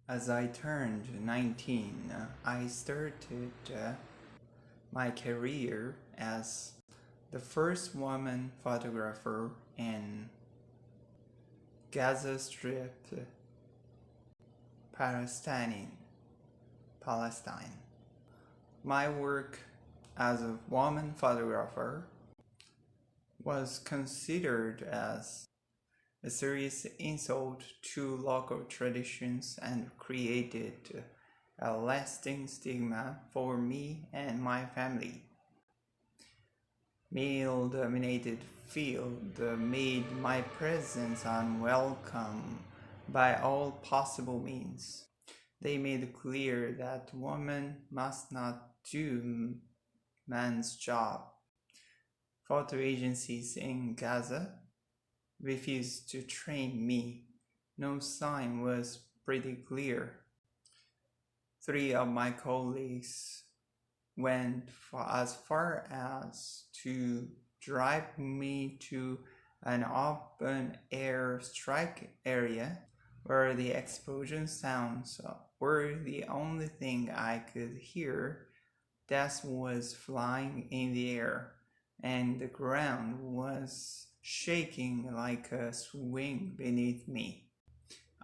As I turned 19, I started my career as the first woman photographer in Gaza Strip, Palestine. My work as a woman photographer was considered as a serious insult to local traditions and created a lasting stigma for me and my family. Male-dominated field made my presence unwelcome by all possible means. They made clear that women must not do man's job. Photo agencies in Gaza refused to train me. No sign was pretty clear. 3 of my colleagues went as far as to drive me to an open air strike area where the explosion sounds were the only thing I could hear. Death was flying in the air, and the ground was shaking like a swing beneath me.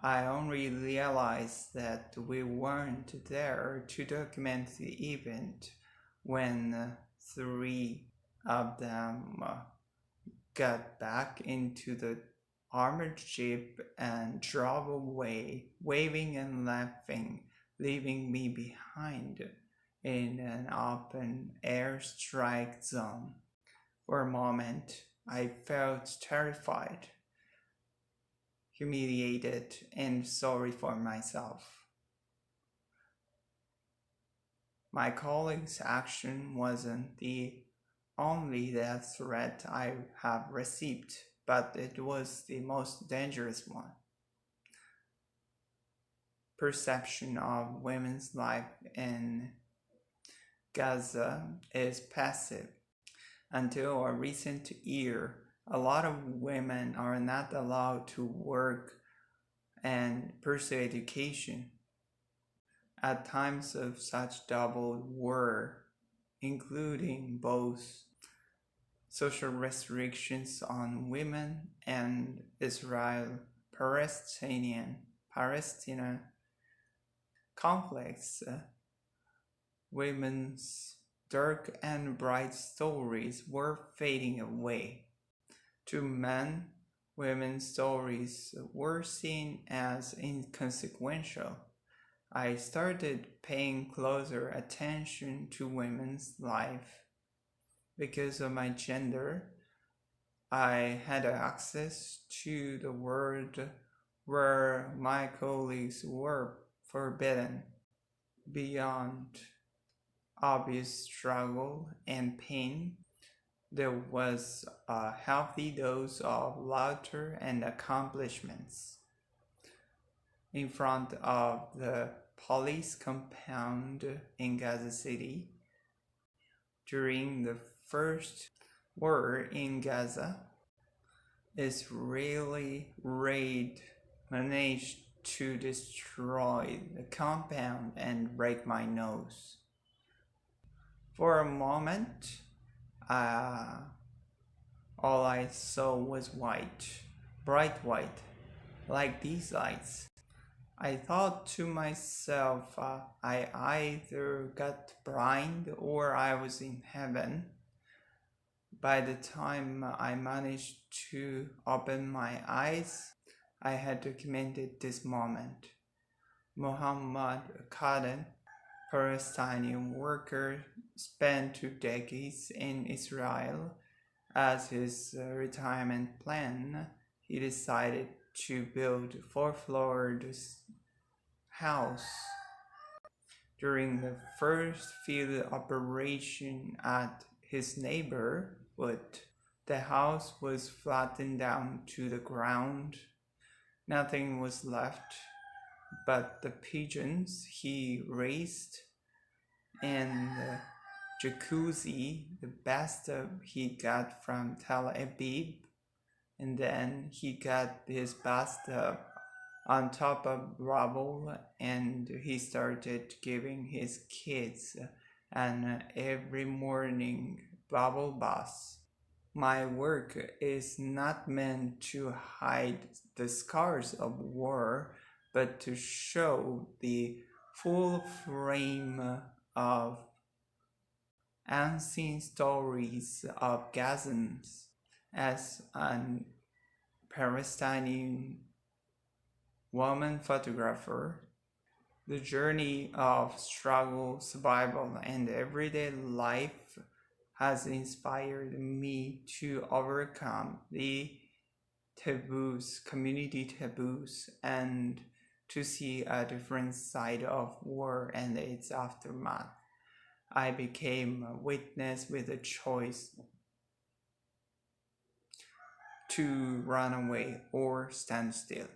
I only realized that we weren't there to document the event when 3 of them got back into the armored jeep and drove away, waving and laughing, leaving me behind in an open air strike zone. For a moment, I felt terrified, humiliated, and sorry for myself. My colleague's action wasn't the only death threat I have received, but it was the most dangerous one. Perception of women's life in Gaza is passive. Until a recent year, a lot of women are not allowed to work and pursue education. At times of such double war, including both social restrictions on women and Israel-Palestinian conflicts, women's dark and bright stories were fading away. To men, women's stories were seen as inconsequential. I started paying closer attention to women's life. Because of my gender, I had access to the world where my colleagues were forbidden. Beyond obvious struggle and pain, there was a healthy dose of laughter and accomplishments. In front of the police compound in Gaza City, during the first war in Gaza, Israeli raid managed to destroy the compound and break my nose. For a moment, all I saw was white, bright white, like these lights. I thought to myself, I either got blind or I was in heaven. By the time I managed to open my eyes, I had documented this moment. Muhammad Khadan, Palestinian worker, spent 2 decades in Israel. As his retirement plan, he decided to build a 4-floored house. During the first field operation at his neighborhood, the house was flattened down to the ground. Nothing was left but the pigeons he raised and the jacuzzi, the bathtub he got from Tel Aviv, and then he got his bathtub on top of rubble, and he started giving his kids an every morning bubble bath. My work is not meant to hide the scars of war, but to show the full frame of unseen stories of Gazans. As a Palestinian woman photographer, the journey of struggle, survival, and everyday life has inspired me to overcome the taboos, community taboos, and to see a different side of war and its aftermath. I became a witness with a choice to run away or stand still.